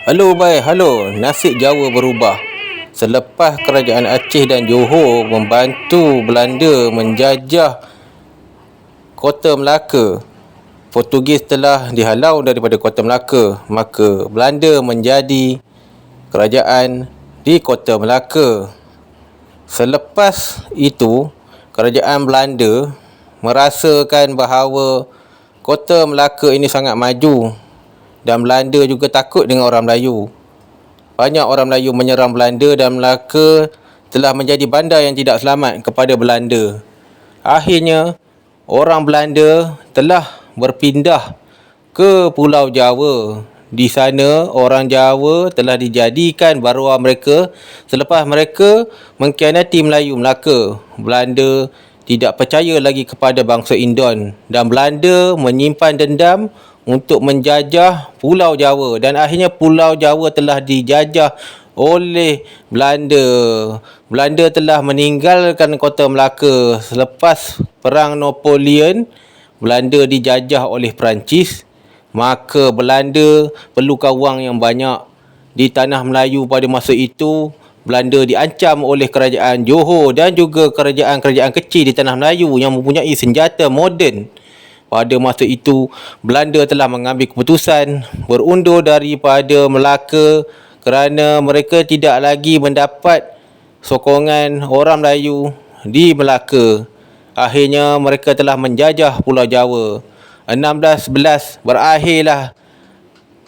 Halo bhai, halo. Nasib Jawa berubah. Selepas kerajaan Aceh dan Johor membantu Belanda menjajah Kota Melaka, Portugis telah dihalau daripada Kota Melaka, maka Belanda menjadi kerajaan di Kota Melaka. Selepas itu, kerajaan Belanda merasakan bahawa Kota Melaka ini sangat maju dan Belanda juga takut dengan orang Melayu. Banyak orang Melayu menyerang Belanda dan Melaka telah menjadi bandar yang tidak selamat kepada Belanda. Akhirnya, orang Belanda telah berpindah ke Pulau Jawa. Di sana, orang Jawa telah dijadikan baruah mereka selepas mereka mengkhianati Melayu Melaka. Belanda tidak percaya lagi kepada bangsa Indon dan Belanda menyimpan dendam untuk menjajah Pulau Jawa dan akhirnya Pulau Jawa telah dijajah oleh Belanda. Belanda telah meninggalkan Kota Melaka selepas Perang Napoleon. Belanda dijajah oleh Perancis, maka Belanda perlukan wang yang banyak. Di tanah Melayu pada masa itu, Belanda diancam oleh kerajaan Johor dan juga kerajaan-kerajaan kecil di tanah Melayu yang mempunyai senjata moden. Pada masa itu, Belanda telah mengambil keputusan berundur daripada Melaka kerana mereka tidak lagi mendapat sokongan orang Melayu di Melaka. Akhirnya mereka telah menjajah Pulau Jawa. 1611 berakhirlah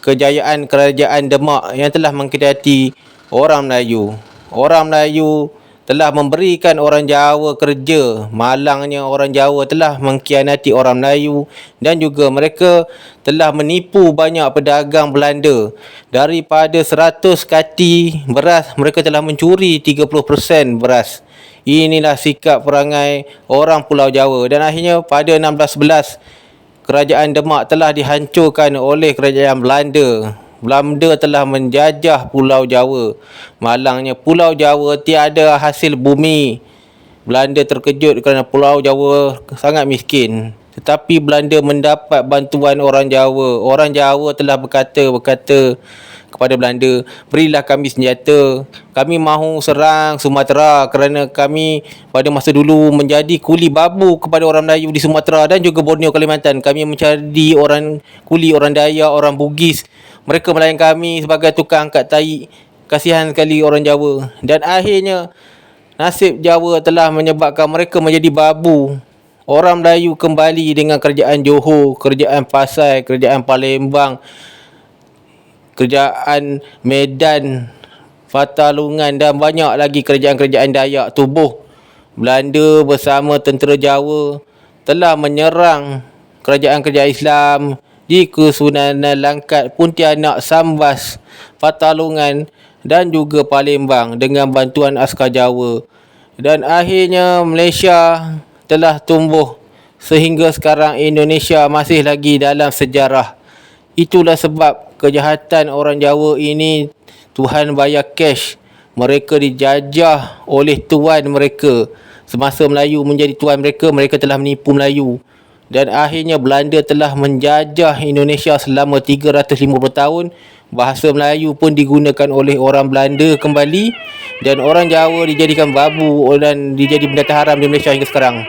kejayaan kerajaan Demak yang telah mengkhianati orang Melayu. Orang Melayu telah memberikan orang Jawa kerja. Malangnya orang Jawa telah mengkhianati orang Melayu dan juga mereka telah menipu banyak pedagang Belanda. Daripada 100 kati beras, mereka telah mencuri 30% beras. Inilah sikap perangai orang Pulau Jawa dan akhirnya pada 1611 kerajaan Demak telah dihancurkan oleh kerajaan Belanda. Belanda telah menjajah Pulau Jawa. Malangnya Pulau Jawa tiada hasil bumi. Belanda terkejut kerana Pulau Jawa sangat miskin. Tetapi Belanda mendapat bantuan orang Jawa. Orang Jawa telah berkata kepada Belanda, berilah kami senjata. Kami mahu serang Sumatera kerana kami pada masa dulu menjadi kuli babu kepada orang Melayu di Sumatera dan juga Borneo, Kalimantan. Kami mencari orang kuli, orang Dayak, orang Bugis. Mereka melayan kami sebagai tukang angkat tahi. Kasihan sekali orang Jawa. Dan akhirnya, nasib Jawa telah menyebabkan mereka menjadi babu. Orang Melayu kembali dengan kerajaan Johor, kerajaan Pasai, kerajaan Palembang, kerajaan Medan, Fatalungan dan banyak lagi kerajaan-kerajaan Dayak tubuh. Belanda bersama tentera Jawa telah menyerang kerajaan-kerajaan Islam di Kesunanan Langkat, Pontianak, Sambas, Fatalungan dan juga Palembang dengan bantuan askar Jawa. Dan akhirnya Malaysia telah tumbuh sehingga sekarang Indonesia masih lagi dalam sejarah. Itulah sebab kejahatan orang Jawa ini Tuhan bayar cash. Mereka dijajah oleh tuan mereka. Semasa Melayu menjadi tuan mereka, mereka telah menipu Melayu. Dan akhirnya Belanda telah menjajah Indonesia selama 350 tahun. Bahasa Melayu pun digunakan oleh orang Belanda kembali. Dan orang Jawa dijadikan babu dan dijadi benda haram di Malaysia hingga sekarang.